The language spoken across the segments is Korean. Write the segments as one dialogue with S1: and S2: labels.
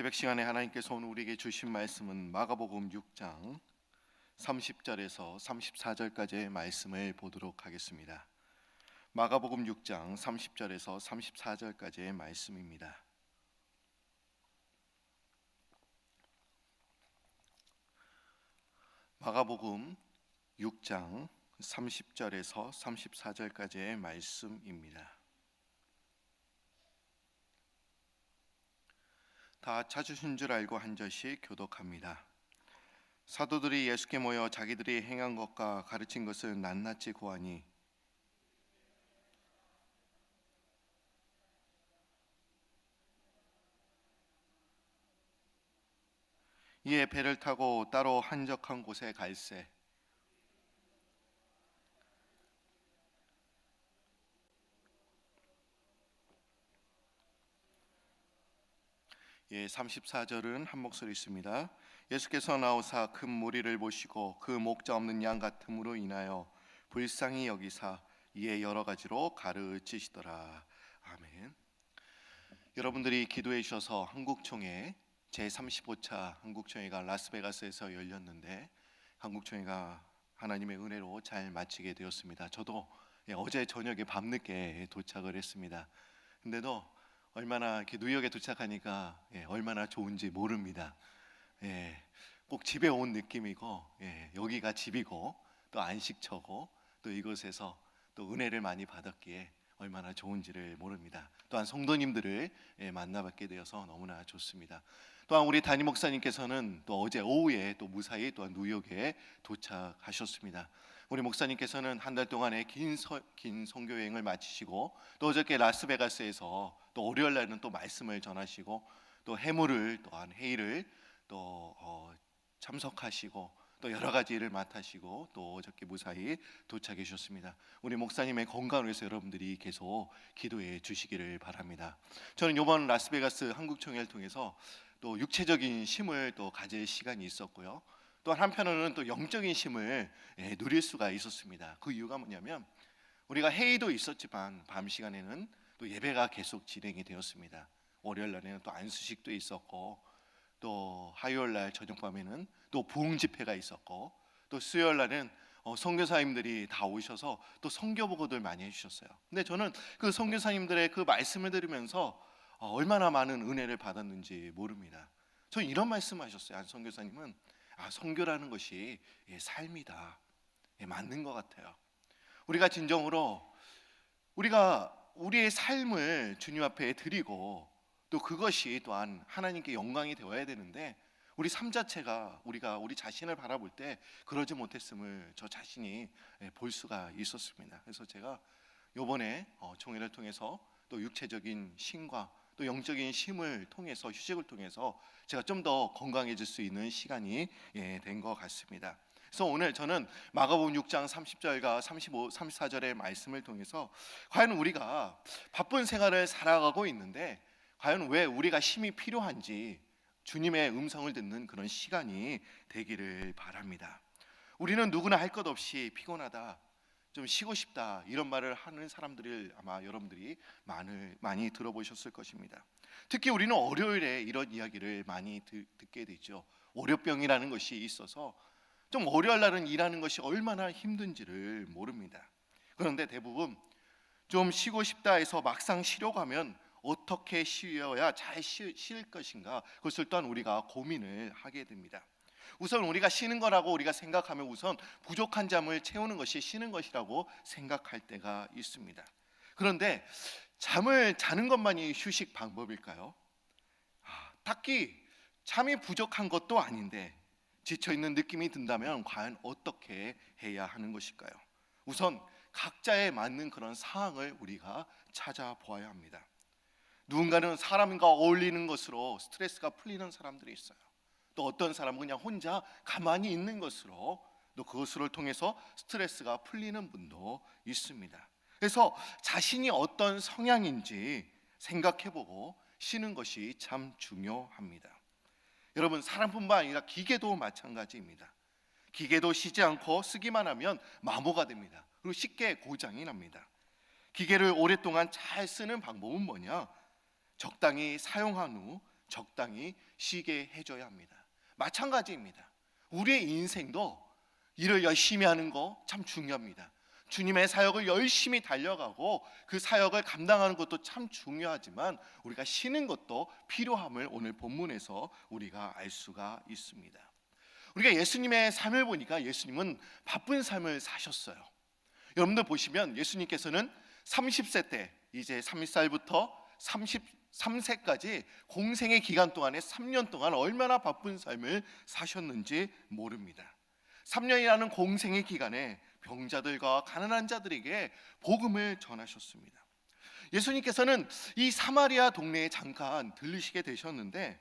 S1: 새벽 시간에 하나님께서 오늘 우리에게 주신 말씀은 마가복음 6장 30절에서 34절까지의 말씀을 보도록 하겠습니다. 마가복음 6장 30절에서 34절까지의 말씀입니다. 마가복음 6장 30절에서 34절까지의 말씀입니다. 다 찾으신 줄 알고 한 절씩 교독합니다. 사도들이 예수께 모여 자기들이 행한 것과 가르친 것을 낱낱이 고하니 이에 배를 타고 따로 한적한 곳에 갈새 예, 34절은 한 목소리 있습니다. 예수께서 나오사 큰 무리를 보시고 그 목자 없는 양 같음으로 인하여 불쌍히 여기사 이에 여러 가지로 가르치시더라. 아멘. 여러분들이 기도해 주셔서 한국총회 제35차 한국총회가 라스베가스에서 열렸는데 한국총회가 하나님의 은혜로 잘 마치게 되었습니다. 저도 어제 저녁에 밤늦게 도착을 했습니다. 근데도 얼마나 이렇게 뉴욕에 도착하니까 얼마나 좋은지 모릅니다. 꼭 집에 온 느낌이고 여기가 집이고 또 안식처고 또 이곳에서 또 은혜를 많이 받았기에 얼마나 좋은지를 모릅니다. 또한 성도님들을 만나뵙게 되어서 너무나 좋습니다. 또한 우리 담임 목사님께서는 또 어제 오후에 또 무사히 또한 뉴욕에 도착하셨습니다. 우리 목사님께서는 한 달 동안의 긴 선교 여행을 마치시고 또 어저께 라스베가스에서 또 월요일 날은 또 말씀을 전하시고 또 해무를 또한 회의를 또 참석하시고 또 여러 가지 일을 맡으시고 또 어저께 무사히 도착해 주셨습니다. 우리 목사님의 건강을 위해서 여러분들이 계속 기도해 주시기를 바랍니다. 저는 이번 라스베가스 한국총회를 통해서 또 육체적인 쉼을 또 가질 시간이 있었고요. 또 한편으로는 또 영적인 쉼을 누릴 수가 있었습니다. 그 이유가 뭐냐면 우리가 회의도 있었지만 밤 시간에는 또 예배가 계속 진행이 되었습니다. 월요일 날에는 또 안수식도 있었고 또 화요일 날 저녁밤에는 또 부흥 집회가 있었고 또 수요일 날은 선교사님들이 다 오셔서 또 선교 보고들 많이 해주셨어요. 근데 저는 그 선교사님들의 그 말씀을 들으면서 얼마나 많은 은혜를 받았는지 모릅니다. 저는 이런 말씀하셨어요. 한 선교사님은 선교라는 것이 삶이다. 맞는 것 같아요. 우리가 진정으로 우리가 우리의 삶을 주님 앞에 드리고 또 그것이 또한 하나님께 영광이 되어야 되는데 우리 삶 자체가 우리 자신을 바라볼 때 그러지 못했음을 저 자신이 볼 수가 있었습니다. 그래서 제가 이번에 총회를 통해서 또 육체적인 쉼과 또 영적인 쉼을 통해서 휴식을 통해서 제가 좀 더 건강해질 수 있는 시간이 된 것 같습니다. 그래서 오늘 저는 마가복음 6장 30절과 34절의 말씀을 통해서 과연 우리가 바쁜 생활을 살아가고 있는데 과연 왜 우리가 쉼이 필요한지 주님의 음성을 듣는 그런 시간이 되기를 바랍니다. 우리는 누구나 할 것 없이 피곤하다, 좀 쉬고 싶다 이런 말을 하는 사람들을 아마 여러분들이 많이 들어보셨을 것입니다. 특히 우리는 월요일에 이런 이야기를 많이 듣게 되죠. 월요병이라는 것이 있어서 좀 월요일 날은 일하는 것이 얼마나 힘든지를 모릅니다. 그런데 대부분 좀 쉬고 싶다 해서 막상 쉬려고 하면 어떻게 쉬어야 잘 쉴 것인가 그것을 또한 우리가 고민을 하게 됩니다. 우선 우리가 쉬는 거라고 우리가 생각하면 우선 부족한 잠을 채우는 것이 쉬는 것이라고 생각할 때가 있습니다. 그런데 잠을 자는 것만이 휴식 방법일까요? 딱히 잠이 부족한 것도 아닌데 지쳐있는 느낌이 든다면 과연 어떻게 해야 하는 것일까요? 우선 각자에 맞는 그런 상황을 우리가 찾아보아야 합니다. 누군가는 사람과 어울리는 것으로 스트레스가 풀리는 사람들이 있어요. 또 어떤 사람은 그냥 혼자 가만히 있는 것으로 또 그것을 통해서 스트레스가 풀리는 분도 있습니다. 그래서 자신이 어떤 성향인지 생각해보고 쉬는 것이 참 중요합니다. 여러분, 사람뿐만 아니라 기계도 마찬가지입니다. 기계도 쉬지 않고 쓰기만 하면 마모가 됩니다. 그리고 쉽게 고장이 납니다. 기계를 오랫동안 잘 쓰는 방법은 뭐냐? 적당히 사용한 후 적당히 쉬게 해줘야 합니다. 마찬가지입니다. 우리의 인생도 일을 열심히 하는 거 참 중요합니다. 주님의 사역을 열심히 달려가고 그 사역을 감당하는 것도 참 중요하지만 우리가 쉬는 것도 필요함을 오늘 본문에서 우리가 알 수가 있습니다. 우리가 예수님의 삶을 보니까 예수님은 바쁜 삶을 사셨어요. 여러분들 보시면 예수님께서는 30세 때 이제 30살부터 33세까지 공생의 기간 동안에 3년 동안 얼마나 바쁜 삶을 사셨는지 모릅니다. 3년이라는 공생의 기간에 병자들과 가난한 자들에게 복음을 전하셨습니다. 예수님께서는 이 사마리아 동네에 잠깐 들르시게 되셨는데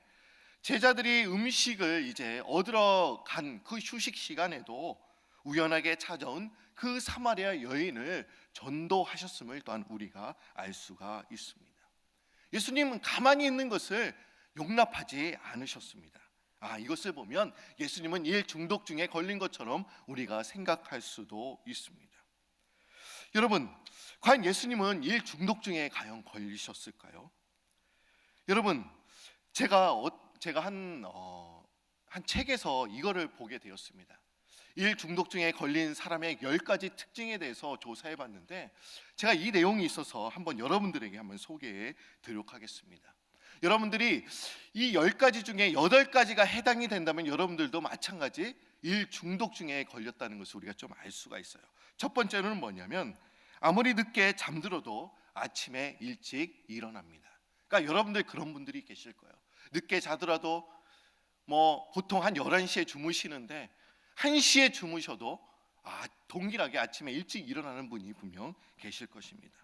S1: 제자들이 음식을 이제 얻으러 간 그 휴식 시간에도 우연하게 찾아온 그 사마리아 여인을 전도하셨음을 또한 우리가 알 수가 있습니다. 예수님은 가만히 있는 것을 용납하지 않으셨습니다. 이것을 보면 예수님은 일 중독 중에 걸린 것처럼 우리가 생각할 수도 있습니다. 여러분, 과연 예수님은 일 중독 중에 과연 걸리셨을까요? 여러분, 제가 한 책에서 이거를 보게 되었습니다. 일 중독증에 걸린 사람의 10가지 특징에 대해서 조사해 봤는데 제가 이 내용이 있어서 한번 여러분들에게 한번 소개해 드리도록 하겠습니다. 여러분들이 이 10가지 중에 8가지가 해당이 된다면 여러분들도 마찬가지 일 중독증에 걸렸다는 것을 우리가 좀 알 수가 있어요. 첫 번째는 뭐냐면 아무리 늦게 잠들어도 아침에 일찍 일어납니다. 그러니까 여러분들 그런 분들이 계실 거예요. 늦게 자더라도 보통 한 11시에 주무시는데 1시에 주무셔도 동일하게 아침에 일찍 일어나는 분이 분명 계실 것입니다.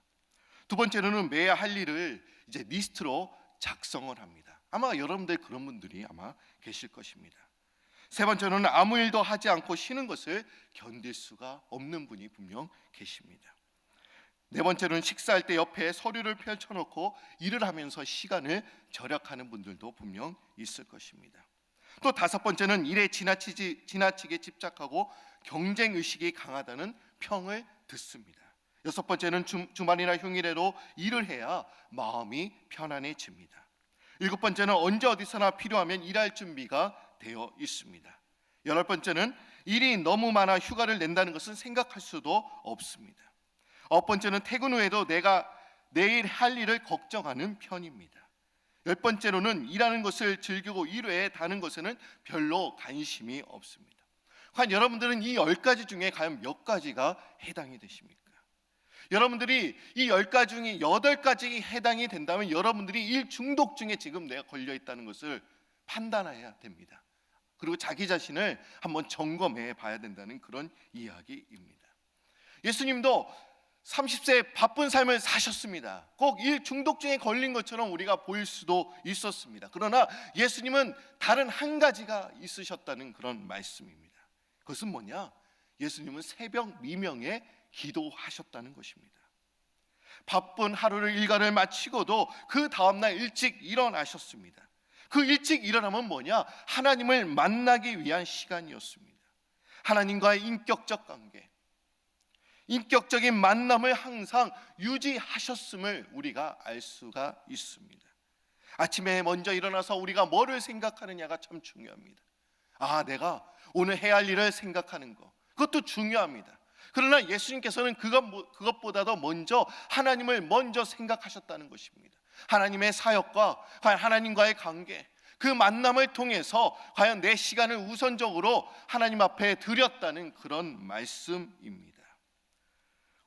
S1: 두 번째로는 매일 할 일을 이제 리스트로 작성을 합니다. 아마 여러분들 그런 분들이 아마 계실 것입니다. 세 번째로는 아무 일도 하지 않고 쉬는 것을 견딜 수가 없는 분이 분명 계십니다. 네 번째로는 식사할 때 옆에 서류를 펼쳐놓고 일을 하면서 시간을 절약하는 분들도 분명 있을 것입니다. 또 다섯 번째는 일에 지나치게 집착하고 경쟁의식이 강하다는 평을 듣습니다. 여섯 번째는 주말이나 휴일에도 일을 해야 마음이 편안해집니다. 일곱 번째는 언제 어디서나 필요하면 일할 준비가 되어 있습니다. 여덟 번째는 일이 너무 많아 휴가를 낸다는 것은 생각할 수도 없습니다. 아홉 번째는 퇴근 후에도 내가 내일 할 일을 걱정하는 편입니다. 열 번째로는 일하는 것을 즐기고 일에 다는 것에는 별로 관심이 없습니다. 과연 여러분들은 이 10가지 중에 과연 몇 가지가 해당이 되십니까? 여러분들이 이 10가지 중에 8가지 해당이 된다면 여러분들이 일 중독증에 지금 내가 걸려 있다는 것을 판단해야 됩니다. 그리고 자기 자신을 한번 점검해 봐야 된다는 그런 이야기입니다. 예수님도 30세 바쁜 삶을 사셨습니다. 꼭 일 중독증에 걸린 것처럼 우리가 보일 수도 있었습니다. 그러나 예수님은 다른 한 가지가 있으셨다는 그런 말씀입니다. 그것은 뭐냐? 예수님은 새벽 미명에 기도하셨다는 것입니다. 바쁜 하루를 일과를 마치고도 그 다음날 일찍 일어나셨습니다. 그 일찍 일어나면 뭐냐? 하나님을 만나기 위한 시간이었습니다. 하나님과의 인격적 관계, 인격적인 만남을 항상 유지하셨음을 우리가 알 수가 있습니다. 아침에 먼저 일어나서 우리가 뭐를 생각하느냐가 참 중요합니다. 내가 오늘 해야 할 일을 생각하는 것, 그것도 중요합니다. 그러나 예수님께서는 그것보다도 먼저 하나님을 먼저 생각하셨다는 것입니다. 하나님의 사역과 과연 하나님과의 관계, 그 만남을 통해서 과연 내 시간을 우선적으로 하나님 앞에 드렸다는 그런 말씀입니다.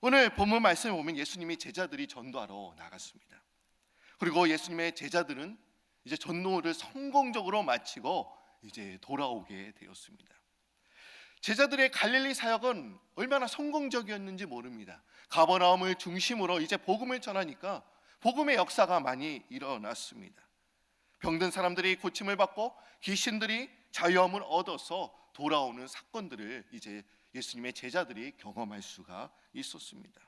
S1: 오늘 본문 말씀에 보면 예수님이 제자들이 전도하러 나갔습니다. 그리고 예수님의 제자들은 이제 전도를 성공적으로 마치고 이제 돌아오게 되었습니다. 제자들의 갈릴리 사역은 얼마나 성공적이었는지 모릅니다. 가버나움을 중심으로 이제 복음을 전하니까 복음의 역사가 많이 일어났습니다. 병든 사람들이 고침을 받고 귀신들이 자유함을 얻어서 돌아오는 사건들을 이제 예수님의 제자들이 경험할 수가 있었습니다.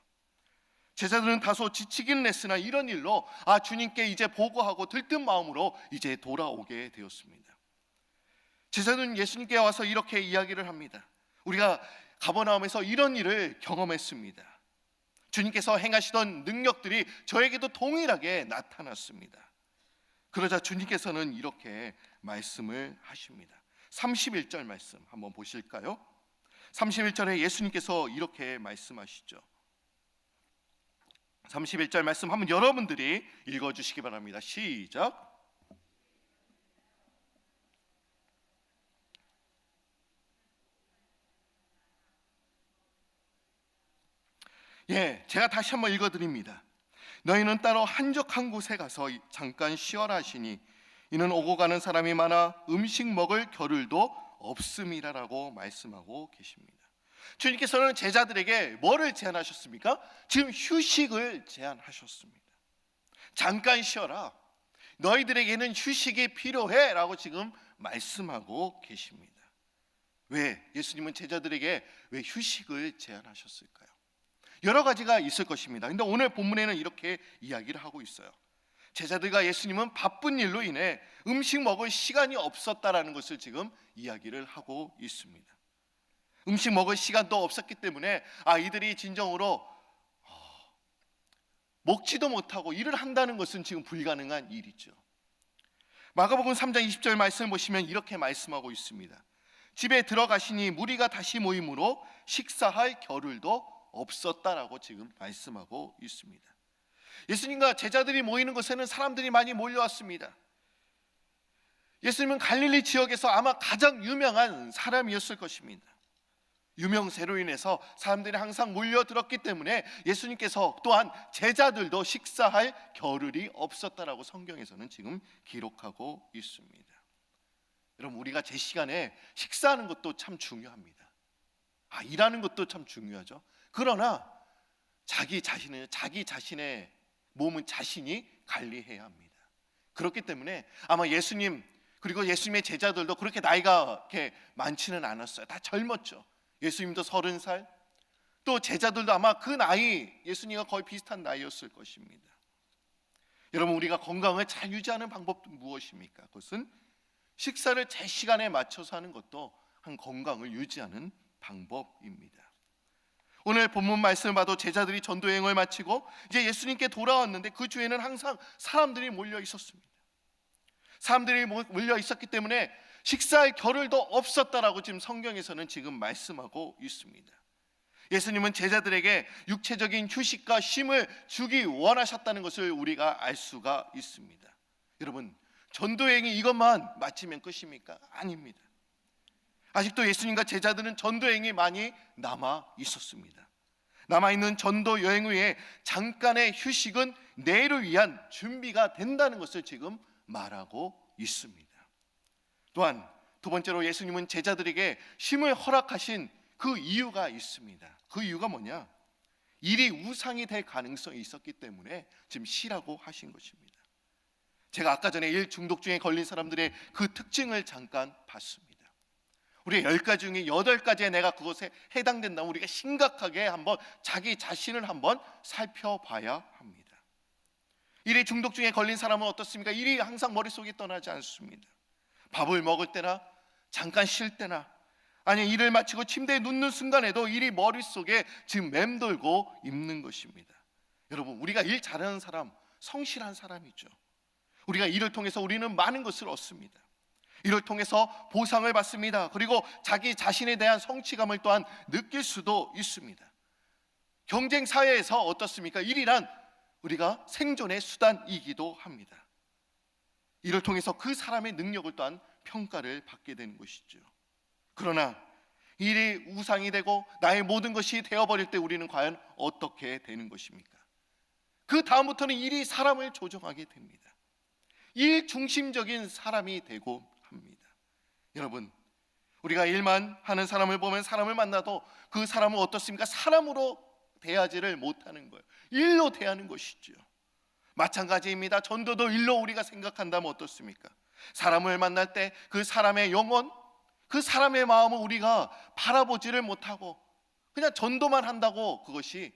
S1: 제자들은 다소 지치긴 했으나 이런 일로 주님께 이제 보고하고 들뜬 마음으로 이제 돌아오게 되었습니다. 제자들은 예수님께 와서 이렇게 이야기를 합니다. 우리가 가버나움에서 이런 일을 경험했습니다. 주님께서 행하시던 능력들이 저에게도 동일하게 나타났습니다. 그러자 주님께서는 이렇게 말씀을 하십니다. 31절 말씀 한번 보실까요? 31절에 예수님께서 이렇게 말씀하시죠. 31절 말씀 한번 여러분들이 읽어주시기 바랍니다. 시작. 제가 다시 한번 읽어드립니다. 너희는 따로 한적한 곳에 가서 잠깐 쉬어라 하시니 이는 오고 가는 사람이 많아 음식 먹을 겨를도 없음이라라고 말씀하고 계십니다. 주님께서는 제자들에게 뭐를 제안하셨습니까? 지금 휴식을 제안하셨습니다. 잠깐 쉬어라. 너희들에게는 휴식이 필요해 라고 지금 말씀하고 계십니다. 왜? 예수님은 제자들에게 왜 휴식을 제안하셨을까요? 여러 가지가 있을 것입니다. 근데 오늘 본문에는 이렇게 이야기를 하고 있어요. 제자들과 예수님은 바쁜 일로 인해 음식 먹을 시간이 없었다라는 것을 지금 이야기를 하고 있습니다. 음식 먹을 시간도 없었기 때문에 이들이 진정으로 먹지도 못하고 일을 한다는 것은 지금 불가능한 일이죠. 마가복음 3장 20절 말씀을 보시면 이렇게 말씀하고 있습니다. 집에 들어가시니 무리가 다시 모임으로 식사할 겨를도 없었다라고 지금 말씀하고 있습니다. 예수님과 제자들이 모이는 곳에는 사람들이 많이 몰려왔습니다. 예수님은 갈릴리 지역에서 아마 가장 유명한 사람이었을 것입니다. 유명세로 인해서 사람들이 항상 몰려들었기 때문에 예수님께서 또한 제자들도 식사할 겨를이 없었다라고 성경에서는 지금 기록하고 있습니다. 여러분, 우리가 제 시간에 식사하는 것도 참 중요합니다. 일하는 것도 참 중요하죠. 그러나 자기 자신의 몸은 자신이 관리해야 합니다. 그렇기 때문에 아마 예수님 그리고 예수님의 제자들도 그렇게 나이가 이렇게 많지는 않았어요. 다 젊었죠. 예수님도 30살, 또 제자들도 아마 그 나이, 예수님과 거의 비슷한 나이였을 것입니다. 여러분, 우리가 건강을 잘 유지하는 방법은 무엇입니까? 그것은 식사를 제 시간에 맞춰서 하는 것도 한 건강을 유지하는 방법입니다. 오늘 본문 말씀을 봐도 제자들이 전도 여행을 마치고 이제 예수님께 돌아왔는데 그 주에는 항상 사람들이 몰려 있었습니다. 사람들이 몰려 있었기 때문에 식사할 겨를도 없었다라고 지금 성경에서는 지금 말씀하고 있습니다. 예수님은 제자들에게 육체적인 휴식과 쉼을 주기 원하셨다는 것을 우리가 알 수가 있습니다. 여러분, 전도여행이 이것만 마치면 끝입니까? 아닙니다. 아직도 예수님과 제자들은 전도여행이 많이 남아 있었습니다. 남아있는 전도 여행 후에 잠깐의 휴식은 내일을 위한 준비가 된다는 것을 지금 말하고 있습니다. 또한 두 번째로 예수님은 제자들에게 쉼을 허락하신 그 이유가 있습니다. 그 이유가 뭐냐? 일이 우상이 될 가능성이 있었기 때문에 지금 쉬라고 하신 것입니다. 제가 아까 전에 일 중독증에 걸린 사람들의 그 특징을 잠깐 봤습니다. 우리 10가지 중에 8가지에 내가 그것에 해당된다면 우리가 심각하게 한번 자기 자신을 한번 살펴봐야 합니다. 일이 중독증에 걸린 사람은 어떻습니까? 일이 항상 머릿속에 떠나지 않습니다. 밥을 먹을 때나 잠깐 쉴 때나 아니 일을 마치고 침대에 눕는 순간에도 일이 머릿속에 지금 맴돌고 있는 것입니다. 여러분, 우리가 일 잘하는 사람, 성실한 사람이죠. 우리가 일을 통해서 우리는 많은 것을 얻습니다. 이를 통해서 보상을 받습니다. 그리고 자기 자신에 대한 성취감을 또한 느낄 수도 있습니다. 경쟁 사회에서 어떻습니까? 일이란 우리가 생존의 수단이기도 합니다. 이를 통해서 그 사람의 능력을 또한 평가를 받게 되는 것이죠. 그러나 일이 우상이 되고 나의 모든 것이 되어버릴 때 우리는 과연 어떻게 되는 것입니까? 그 다음부터는 일이 사람을 조종하게 됩니다. 일 중심적인 사람이 되고 합니다. 여러분, 우리가 일만 하는 사람을 보면 사람을 만나도 그 사람은 어떻습니까? 사람으로 대하지를 못하는 거예요. 일로 대하는 것이죠. 마찬가지입니다. 전도도 일로 우리가 생각한다면 어떻습니까? 사람을 만날 때 그 사람의 영혼, 그 사람의 마음을 우리가 바라보지를 못하고 그냥 전도만 한다고 그것이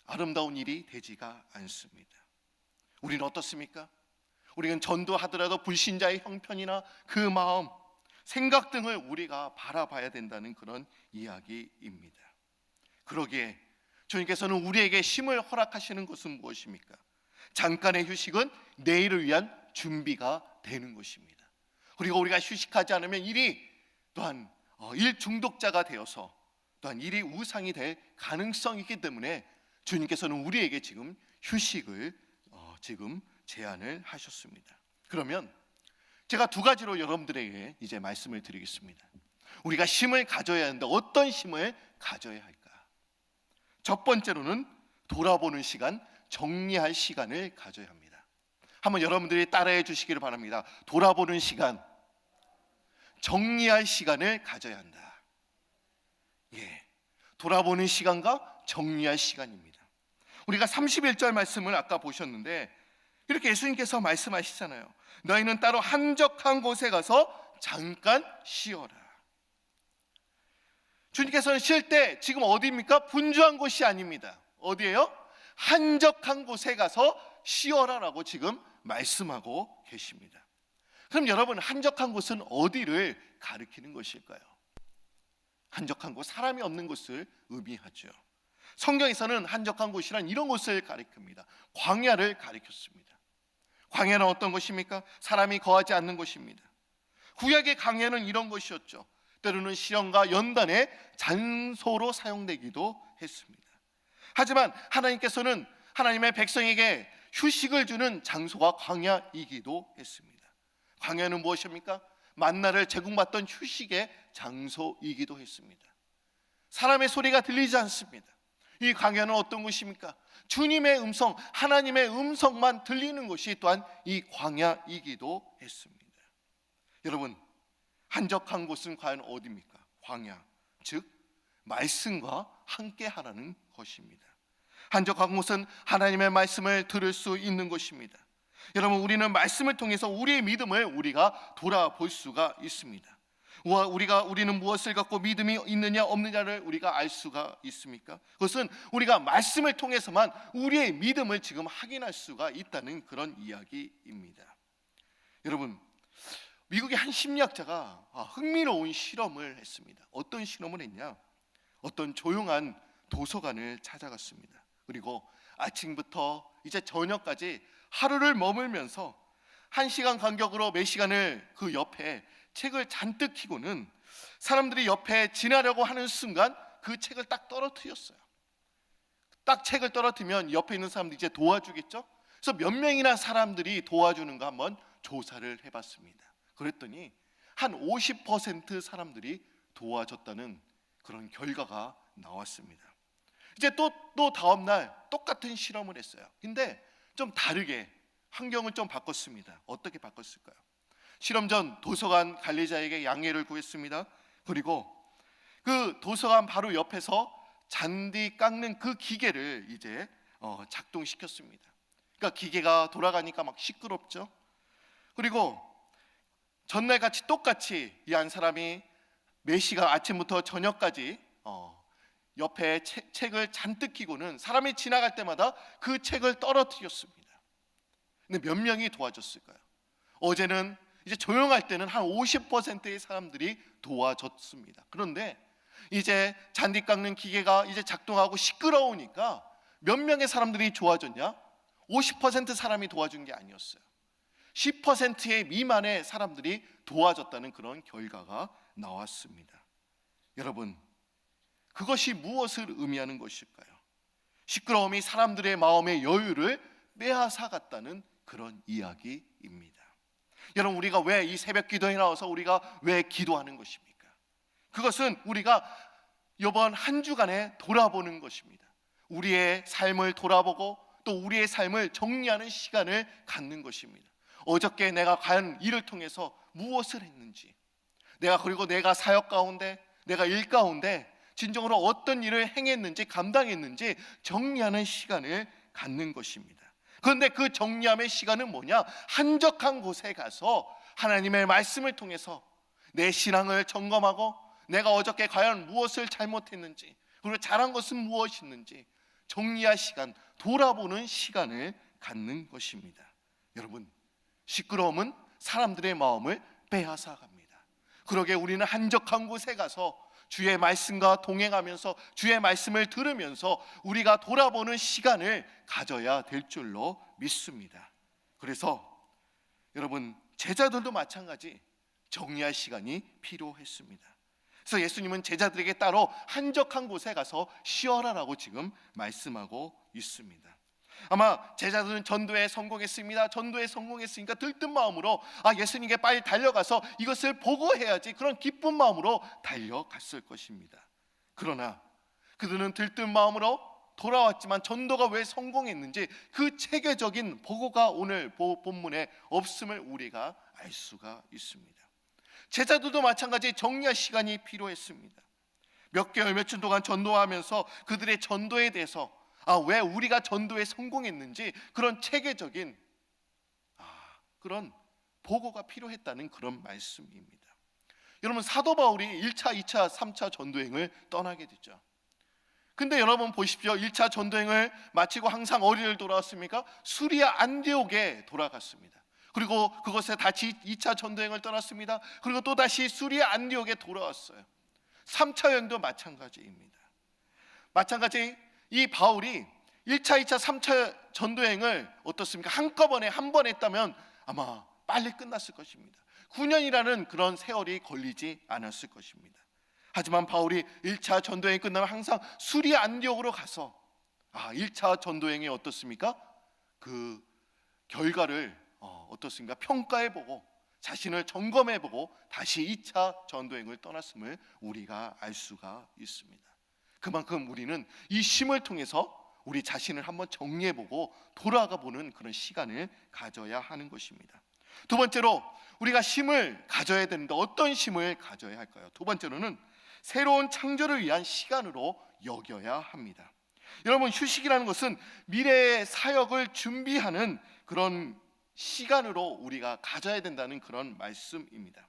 S1: 아름다운 일이 되지가 않습니다. 우리는 어떻습니까? 우리는 전도하더라도 불신자의 형편이나 그 마음, 생각 등을 우리가 바라봐야 된다는 그런 이야기입니다. 그러기에 주님께서는 우리에게 쉼을 허락하시는 것은 무엇입니까? 잠깐의 휴식은 내일을 위한 준비가 되는 것입니다. 그리고 우리가 휴식하지 않으면 일이 또한 일 중독자가 되어서 또한 일이 우상이 될 가능성이 있기 때문에 주님께서는 우리에게 지금 휴식을 지금 제안을 하셨습니다. 그러면 제가 두 가지로 여러분들에게 이제 말씀을 드리겠습니다. 우리가 쉼을 가져야 하는데 어떤 쉼을 가져야 할까? 첫 번째로는 돌아보는 시간, 정리할 시간을 가져야 합니다. 한번 여러분들이 따라해 주시기를 바랍니다. 돌아보는 시간, 정리할 시간을 가져야 한다. 돌아보는 시간과 정리할 시간입니다. 우리가 31절 말씀을 아까 보셨는데 이렇게 예수님께서 말씀하시잖아요. 너희는 따로 한적한 곳에 가서 잠깐 쉬어라. 주님께서는 쉴 때 지금 어디입니까? 분주한 곳이 아닙니다. 어디예요? 한적한 곳에 가서 쉬어라라고 지금 말씀하고 계십니다. 그럼 여러분, 한적한 곳은 어디를 가리키는 것일까요? 한적한 곳, 사람이 없는 곳을 의미하죠. 성경에서는 한적한 곳이란 이런 곳을 가리킵니다. 광야를 가리켰습니다. 광야는 어떤 곳입니까? 사람이 거하지 않는 곳입니다. 구약의 광야는 이런 곳이었죠. 때로는 시험과 연단의 장소로 사용되기도 했습니다. 하지만 하나님께서는 하나님의 백성에게 휴식을 주는 장소가 광야이기도 했습니다. 광야는 무엇입니까? 만나를 제공받던 휴식의 장소이기도 했습니다. 사람의 소리가 들리지 않습니다. 이 광야는 어떤 곳입니까? 주님의 음성, 하나님의 음성만 들리는 곳이 또한 이 광야이기도 했습니다. 여러분, 한적한 곳은 과연 어디입니까? 광야, 즉 말씀과 함께 하라는 것입니다. 한적한 곳은 하나님의 말씀을 들을 수 있는 곳입니다. 여러분, 우리는 말씀을 통해서 우리의 믿음을 우리가 돌아볼 수가 있습니다. 우리는 무엇을 갖고 믿음이 있느냐 없느냐를 우리가 알 수가 있습니까? 그것은 우리가 말씀을 통해서만 우리의 믿음을 지금 확인할 수가 있다는 그런 이야기입니다. 여러분, 미국의 한 심리학자가 흥미로운 실험을 했습니다. 어떤 실험을 했냐? 어떤 조용한 도서관을 찾아갔습니다. 그리고 아침부터 이제 저녁까지 하루를 머물면서 1시간 간격으로 몇 시간을 그 옆에 책을 잔뜩 켜고는 사람들이 옆에 지나려고 하는 순간 그 책을 딱 떨어뜨렸어요. 딱 책을 떨어뜨리면 옆에 있는 사람들이 이제 도와주겠죠? 그래서 몇 명이나 사람들이 도와주는가 한번 조사를 해봤습니다. 그랬더니 한 50% 사람들이 도와줬다는 그런 결과가 나왔습니다. 이제 또 다음 날 똑같은 실험을 했어요. 근데 좀 다르게 환경을 좀 바꿨습니다. 어떻게 바꿨을까요? 실험 전 도서관 관리자에게 양해를 구했습니다. 그리고 그 도서관 바로 옆에서 잔디 깎는 그 기계를 이제 작동시켰습니다. 그러니까 기계가 돌아가니까 막 시끄럽죠. 그리고 전날 같이 똑같이 이 한 사람이 몇 시간 아침부터 저녁까지 옆에 책을 잔뜩 끼고는 사람이 지나갈 때마다 그 책을 떨어뜨렸습니다. 근데 몇 명이 도와줬을까요? 어제는 이제 조용할 때는 한 50%의 사람들이 도와줬습니다. 그런데 이제 잔디 깎는 기계가 이제 작동하고 시끄러우니까 몇 명의 사람들이 도와줬냐? 50% 사람이 도와준 게 아니었어요. 10%의 미만의 사람들이 도와줬다는 그런 결과가 나왔습니다. 여러분, 그것이 무엇을 의미하는 것일까요? 시끄러움이 사람들의 마음의 여유를 빼앗아갔다는 그런 이야기입니다. 여러분, 우리가 왜 이 새벽 기도에 나와서 우리가 왜 기도하는 것입니까? 그것은 우리가 이번 한 주간에 돌아보는 것입니다. 우리의 삶을 돌아보고 또 우리의 삶을 정리하는 시간을 갖는 것입니다. 어저께 내가 과연 일을 통해서 무엇을 했는지, 그리고 내가 사역 가운데, 내가 일 가운데 진정으로 어떤 일을 행했는지, 감당했는지 정리하는 시간을 갖는 것입니다. 그런데 그 정리함의 시간은 뭐냐? 한적한 곳에 가서 하나님의 말씀을 통해서 내 신앙을 점검하고 내가 어저께 과연 무엇을 잘못했는지, 그리고 잘한 것은 무엇이었는지 정리할 시간, 돌아보는 시간을 갖는 것입니다. 여러분, 시끄러움은 사람들의 마음을 빼앗아 갑니다. 그러게 우리는 한적한 곳에 가서 주의 말씀과 동행하면서 주의 말씀을 들으면서 우리가 돌아보는 시간을 가져야 될 줄로 믿습니다. 그래서 여러분, 제자들도 마찬가지 정리할 시간이 필요했습니다. 그래서 예수님은 제자들에게 따로 한적한 곳에 가서 쉬어라라고 지금 말씀하고 있습니다. 아마 제자들은 전도에 성공했습니다. 전도에 성공했으니까 들뜬 마음으로 예수님께 빨리 달려가서 이것을 보고해야지, 그런 기쁜 마음으로 달려갔을 것입니다. 그러나 그들은 들뜬 마음으로 돌아왔지만 전도가 왜 성공했는지 그 체계적인 보고가 오늘 본문에 없음을 우리가 알 수가 있습니다. 제자들도 마찬가지 정리할 시간이 필요했습니다. 몇 개월 몇 주 동안 전도하면서 그들의 전도에 대해서 왜 우리가 전도에 성공했는지 그런 체계적인 그런 보고가 필요했다는 그런 말씀입니다. 여러분, 사도 바울이 1차, 2차, 3차 전도행을 떠나게 됐죠. 근데 여러분 보십시오. 1차 전도행을 마치고 항상 어디를 돌아왔습니까? 수리아 안디옥에 돌아갔습니다. 그리고 그곳에 다시 2차 전도행을 떠났습니다. 그리고 또 다시 수리아 안디옥에 돌아왔어요. 3차 여행도 마찬가지입니다. 마찬가지 이 바울이 1차, 2차, 3차 전도행을 어떻습니까? 한꺼번에 한 번 했다면 아마 빨리 끝났을 것입니다. 9년이라는 그런 세월이 걸리지 않았을 것입니다. 하지만 바울이 1차 전도행이 끝나면 항상 수리아 안디옥으로 가서 1차 전도행이 어떻습니까? 그 결과를 어떻습니까? 평가해보고 자신을 점검해보고 다시 2차 전도행을 떠났음을 우리가 알 수가 있습니다. 그만큼 우리는 이 쉼을 통해서 우리 자신을 한번 정리해보고 돌아가 보는 그런 시간을 가져야 하는 것입니다. 두 번째로 우리가 쉼을 가져야 되는데 어떤 쉼을 가져야 할까요? 두 번째로는 새로운 창조를 위한 시간으로 여겨야 합니다. 여러분, 휴식이라는 것은 미래의 사역을 준비하는 그런 시간으로 우리가 가져야 된다는 그런 말씀입니다.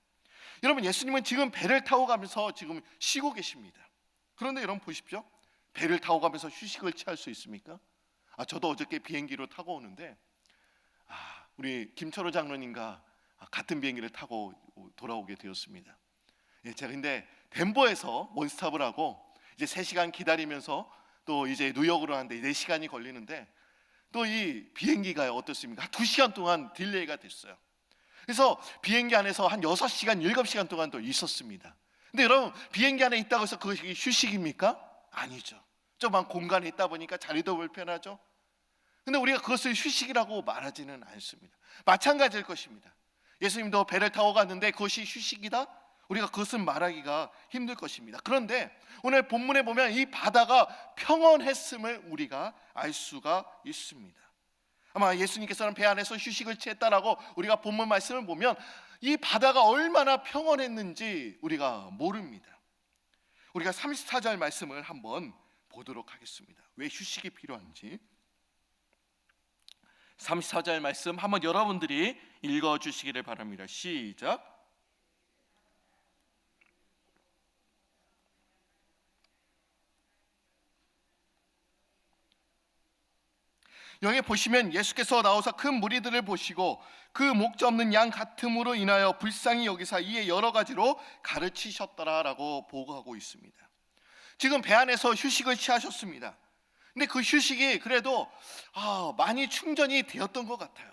S1: 여러분, 예수님은 지금 배를 타고 가면서 지금 쉬고 계십니다. 그런데 여러분 보십시오. 배를 타고 가면서 휴식을 취할 수 있습니까? 저도 어저께 비행기로 타고 오는데 우리 김철호 장로님과 같은 비행기를 타고 돌아오게 되었습니다. 제가 근데 덴버에서 원스톱을 하고 이제 3시간 기다리면서 또 이제 뉴욕으로 하는데 4시간이 걸리는데 또 이 비행기가 어떻습니까? 2시간 동안 딜레이가 됐어요. 그래서 비행기 안에서 한 6시간, 7시간 동안 또 있었습니다. 근데 여러분, 비행기 안에 있다고 해서 그것이 휴식입니까? 아니죠. 조그만 공간에 있다 보니까 자리도 불편하죠. 근데 우리가 그것을 휴식이라고 말하지는 않습니다. 마찬가지일 것입니다. 예수님도 배를 타고 갔는데 그것이 휴식이다? 우리가 그것은 말하기가 힘들 것입니다. 그런데 오늘 본문에 보면 이 바다가 평온했음을 우리가 알 수가 있습니다. 아마 예수님께서는 배 안에서 휴식을 취했다라고 우리가 본문 말씀을 보면 이 바다가 얼마나 평온했는지 우리가 모릅니다. 우리가 34절 말씀을 한번 보도록 하겠습니다. 왜 휴식이 필요한지. 34절 말씀 한번 여러분들이 읽어주시기를 바랍니다. 시작. 여기 보시면 예수께서 나오사 큰 무리들을 보시고 그 목자 없는 양 같음으로 인하여 불쌍히 여기사 이에 여러 가지로 가르치셨더라라고 보고하고 있습니다. 지금 배 안에서 휴식을 취하셨습니다. 근데 그 휴식이 그래도 많이 충전이 되었던 것 같아요.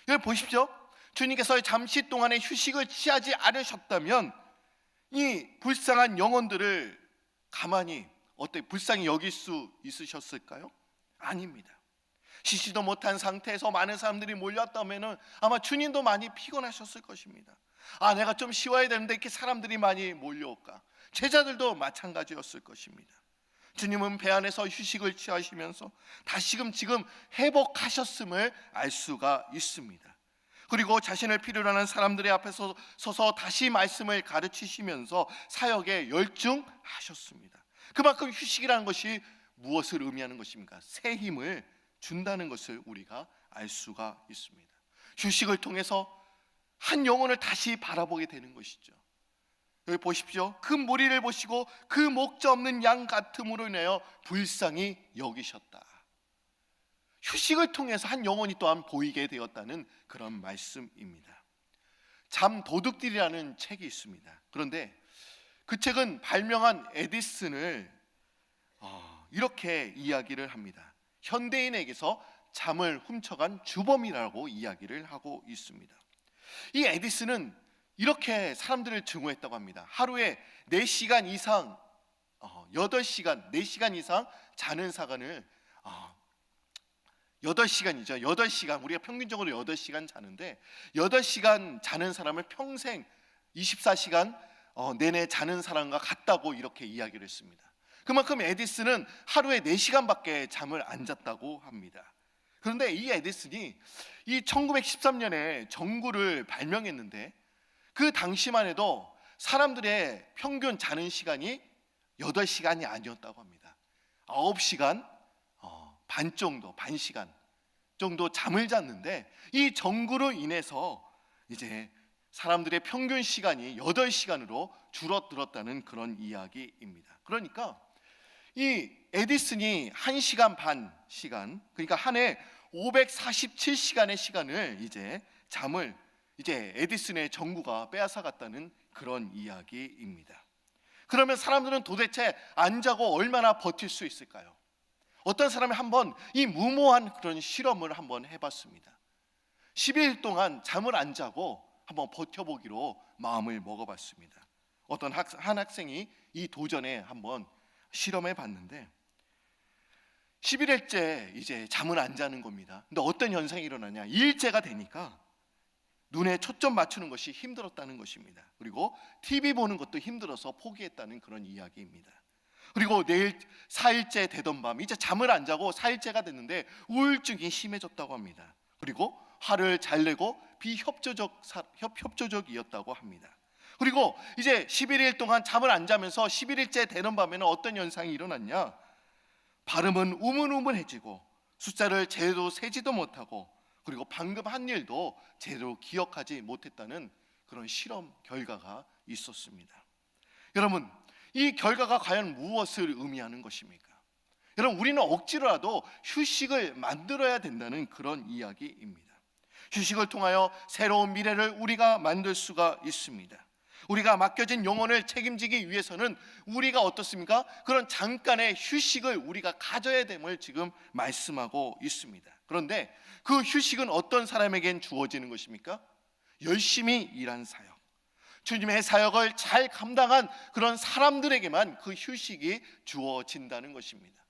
S1: 여기 보십시오. 주님께서 잠시 동안의 휴식을 취하지 않으셨다면 이 불쌍한 영혼들을 가만히 불쌍히 여길 수 있으셨을까요? 아닙니다. 쉬지도 못한 상태에서 많은 사람들이 몰렸다면 아마 주님도 많이 피곤하셨을 것입니다. 내가 좀 쉬어야 되는데 이렇게 사람들이 많이 몰려올까? 제자들도 마찬가지였을 것입니다. 주님은 배 안에서 휴식을 취하시면서 다시금 지금 회복하셨음을 알 수가 있습니다. 그리고 자신을 필요로 하는 사람들의 앞에서 서서 다시 말씀을 가르치시면서 사역에 열중하셨습니다. 그만큼 휴식이라는 것이 무엇을 의미하는 것입니까? 새 힘을 준다는 것을 우리가 알 수가 있습니다. 휴식을 통해서 한 영혼을 다시 바라보게 되는 것이죠. 여기 보십시오. 큰 무리를 보시고 그 목자 없는 양 같음으로 인하여 불쌍히 여기셨다. 휴식을 통해서 한 영혼이 또한 보이게 되었다는 그런 말씀입니다. 잠 도둑들이라는 책이 있습니다. 그런데 그 책은 발명한 에디슨을 이렇게 이야기를 합니다. 현대인에게서 잠을 훔쳐간 주범이라고 이야기를 하고 있습니다. 이 에디슨은 이렇게 사람들을 증오했다고 합니다. 하루에 4시간 이상 4시간 이상 자는 사람을 8시간이죠. 8시간, 우리가 평균적으로 8시간 자는데 8시간 자는 사람을 평생 24시간 내내 자는 사람과 같다고 이렇게 이야기를 했습니다. 그만큼 에디슨은 하루에 4시간밖에 잠을 안 잤다고 합니다. 그런데 이 에디슨이 이 1913년에 전구를 발명했는데 그 당시만 해도 사람들의 평균 자는 시간이 8시간이 아니었다고 합니다. 9시간 반 시간 정도 잠을 잤는데 이 전구로 인해서 이제 사람들의 평균 시간이 8시간으로 줄어들었다는 그런 이야기입니다. 그러니까 이 에디슨이 1시간 반 시간, 그러니까 한 해 547시간의 시간을 잠을 에디슨의 전구가 빼앗아갔다는 그런 이야기입니다. 그러면 사람들은 도대체 안 자고 얼마나 버틸 수 있을까요? 어떤 사람이 한번 이 무모한 그런 실험을 한번 해봤습니다. 10일 동안 잠을 안 자고 한번 버텨보기로 마음을 먹어봤습니다. 어떤 한 학생이 이 도전에 한번 실험해 봤는데 11일째 잠을 안 자는 겁니다. 근데 어떤 현상이 일어나냐? 2일째가 되니까 눈에 초점 맞추는 것이 힘들었다는 것입니다. 그리고 TV 보는 것도 힘들어서 포기했다는 그런 이야기입니다. 그리고 내일 4일째 되던 밤 이제 잠을 안 자고 4일째가 됐는데 우울증이 심해졌다고 합니다. 그리고 화를 잘 내고 비협조적이었다고 합니다. 그리고 이제 11일 동안 잠을 안 자면서 11일째 되는 밤에는 어떤 현상이 일어났냐? 발음은 우문우문해지고 숫자를 제대로 세지도 못하고 그리고 방금 한 일도 제대로 기억하지 못했다는 그런 실험 결과가 있었습니다. 여러분, 이 결과가 과연 무엇을 의미하는 것입니까? 여러분, 우리는 억지로라도 휴식을 만들어야 된다는 그런 이야기입니다. 휴식을 통하여 새로운 미래를 우리가 만들 수가 있습니다. 우리가 맡겨진 영혼을 책임지기 위해서는 우리가 어떻습니까? 그런 잠깐의 휴식을 우리가 가져야 됨을 지금 말씀하고 있습니다. 그런데 그 휴식은 어떤 사람에겐 주어지는 것입니까? 열심히 일한 사역, 주님의 사역을 잘 감당한 그런 사람들에게만 그 휴식이 주어진다는 것입니다.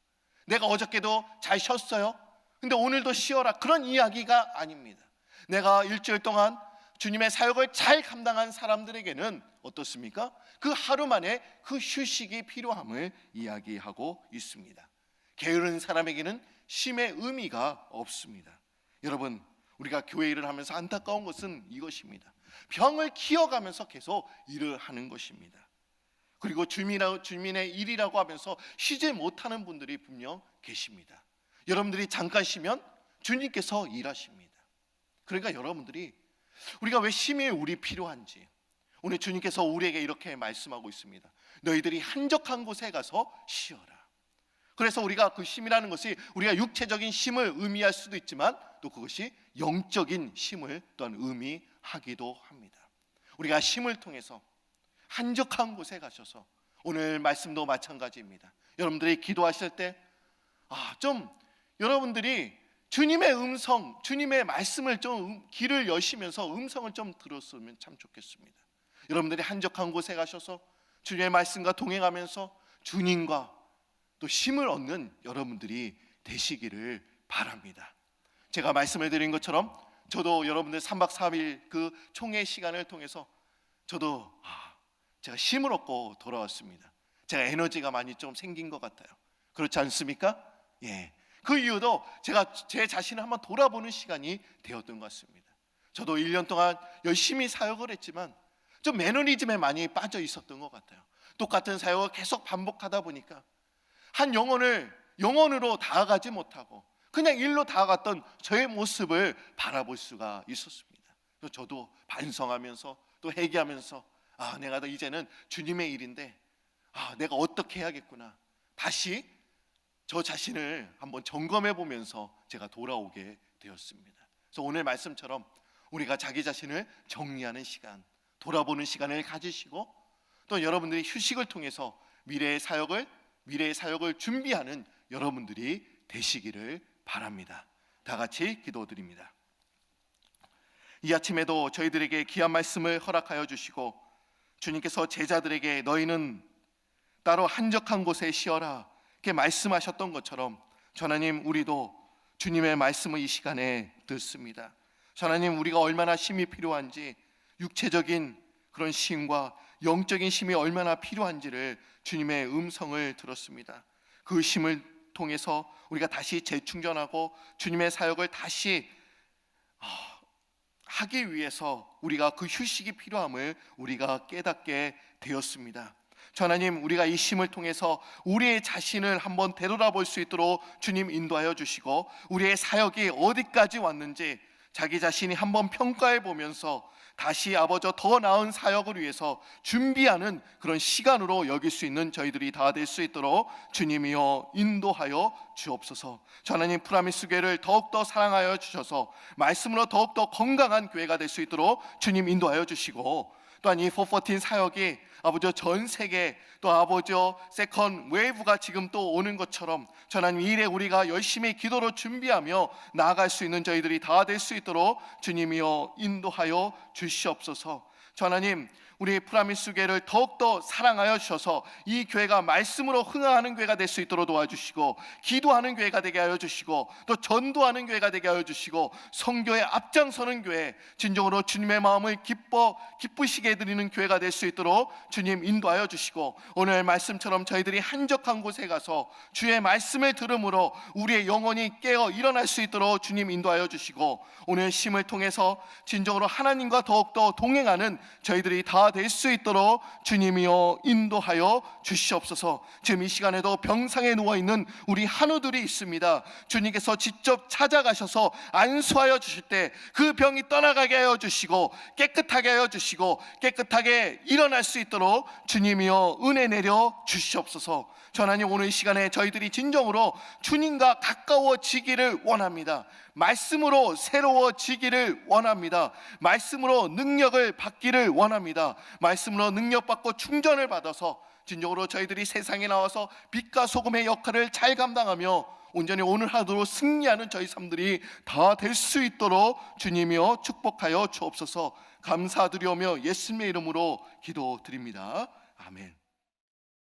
S1: 내가 어저께도 잘 쉬었어요, 근데 오늘도 쉬어라, 그런 이야기가 아닙니다. 내가 일주일 동안 주님의 사역을 잘 감당한 사람들에게는 어떻습니까? 그 하루 만에 그 휴식이 필요함을 이야기하고 있습니다. 게으른 사람에게는 쉼의 의미가 없습니다. 여러분, 우리가 교회 일을 하면서 안타까운 것은 이것입니다. 병을 키워가면서 계속 일을 하는 것입니다. 그리고 주민의 일이라고 하면서 쉬지 못하는 분들이 분명 계십니다. 여러분들이 잠깐 쉬면 주님께서 일하십니다. 그러니까 여러분들이 우리가 왜 쉼이 우리 필요한지 오늘 주님께서 우리에게 이렇게 말씀하고 있습니다. 너희들이 한적한 곳에 가서 쉬어라. 그래서 우리가 그 쉼이라는 것이 우리가 육체적인 쉼을 의미할 수도 있지만 또 그것이 영적인 쉼을 또한 의미하기도 합니다. 우리가 쉼을 통해서 한적한 곳에 가셔서, 오늘 말씀도 마찬가지입니다. 여러분들이 기도하실 때 좀 여러분들이 주님의 음성, 주님의 말씀을 좀 귀를 여시면서 음성을 좀 들었으면 참 좋겠습니다. 여러분들이 한적한 곳에 가셔서 주님의 말씀과 동행하면서 주님과 또 쉼을 얻는 여러분들이 되시기를 바랍니다. 제가 말씀을 드린 것처럼 저도 여러분들 3박 4일 그 총회 시간을 통해서 저도 제가 쉼을 얻고 돌아왔습니다. 제가 에너지가 많이 좀 생긴 것 같아요. 그렇지 않습니까? 예. 그 이유도 제가 제 자신을 한번 돌아보는 시간이 되었던 것 같습니다. 저도 1년 동안 열심히 사역을 했지만 좀 매너리즘에 많이 빠져 있었던 것 같아요. 똑같은 사역을 계속 반복하다 보니까 한 영혼으로 다가가지 못하고 그냥 일로 다가갔던 저의 모습을 바라볼 수가 있었습니다. 그래서 저도 반성하면서 또 회개하면서 내가 이제는 주님의 일인데 내가 어떻게 해야겠구나, 다시 저 자신을 한번 점검해 보면서 제가 돌아오게 되었습니다. 그래서 오늘 말씀처럼 우리가 자기 자신을 정리하는 시간, 돌아보는 시간을 가지시고 또 여러분들이 휴식을 통해서 미래의 사역을 준비하는 여러분들이 되시기를 바랍니다. 다 같이 기도드립니다. 이 아침에도 저희들에게 귀한 말씀을 허락하여 주시고 주님께서 제자들에게 너희는 따로 한적한 곳에 쉬어라 이렇게 말씀하셨던 것처럼 하나님, 우리도 주님의 말씀을 이 시간에 듣습니다. 하나님, 우리가 얼마나 쉼이 필요한지, 육체적인 그런 쉼과 영적인 쉼이 얼마나 필요한지를 주님의 음성을 들었습니다. 그 쉼을 통해서 우리가 다시 재충전하고 주님의 사역을 다시 하기 위해서 우리가 그 휴식이 필요함을 우리가 깨닫게 되었습니다. 하나님, 우리가 이 쉼을 통해서 우리의 자신을 한번 되돌아볼 수 있도록 주님 인도하여 주시고, 우리의 사역이 어디까지 왔는지 자기 자신이 한번 평가해 보면서 다시 아버지 더 나은 사역을 위해서 준비하는 그런 시간으로 여길 수 있는 저희들이 다 될 수 있도록 주님이여 인도하여 주옵소서. 하나님, 프라미스 교회를 더욱더 사랑하여 주셔서 말씀으로 더욱더 건강한 교회가 될 수 있도록 주님 인도하여 주시고, 또한 이 414 사역이 아버지 전 세계 또 아버지 세컨 웨이브가 지금 또 오는 것처럼 하나님, 이 일에 우리가 열심히 기도로 준비하며 나아갈 수 있는 저희들이 다 될 수 있도록 주님이여 인도하여 주시옵소서. 하나님, 우리 프라미스 교회를 더욱더 사랑하여 주셔서 이 교회가 말씀으로 흥하는 교회가 될 수 있도록 도와주시고, 기도하는 교회가 되게 하여 주시고, 또 전도하는 교회가 되게 하여 주시고, 선교에 앞장서는 교회, 진정으로 주님의 마음을 기쁘시게 해드리는 교회가 될 수 있도록 주님 인도하여 주시고, 오늘 말씀처럼 저희들이 한적한 곳에 가서 주의 말씀을 들음으로 우리의 영혼이 깨어 일어날 수 있도록 주님 인도하여 주시고, 오늘 쉼을 통해서 진정으로 하나님과 더욱더 동행하는 저희들이 다 될 수 있도록 주님이여 인도하여 주시옵소서. 지금 이 시간에도 병상에 누워있는 우리 한우들이 있습니다. 주님께서 직접 찾아가셔서 안수하여 주실 때 그 병이 떠나가게 하여 주시고, 깨끗하게 하여 주시고, 깨끗하게 일어날 수 있도록 주님이여 은혜 내려 주시옵소서. 하나님, 오늘 이 시간에 저희들이 진정으로 주님과 가까워지기를 원합니다. 말씀으로 새로워지기를 원합니다. 말씀으로 능력을 받기를 원합니다. 말씀으로 능력받고 충전을 받아서 진정으로 저희들이 세상에 나와서 빛과 소금의 역할을 잘 감당하며 온전히 오늘 하루로 승리하는 저희 삶들이 다 될 수 있도록 주님이여 축복하여 주옵소서. 감사드리오며 예수님의 이름으로 기도드립니다. 아멘.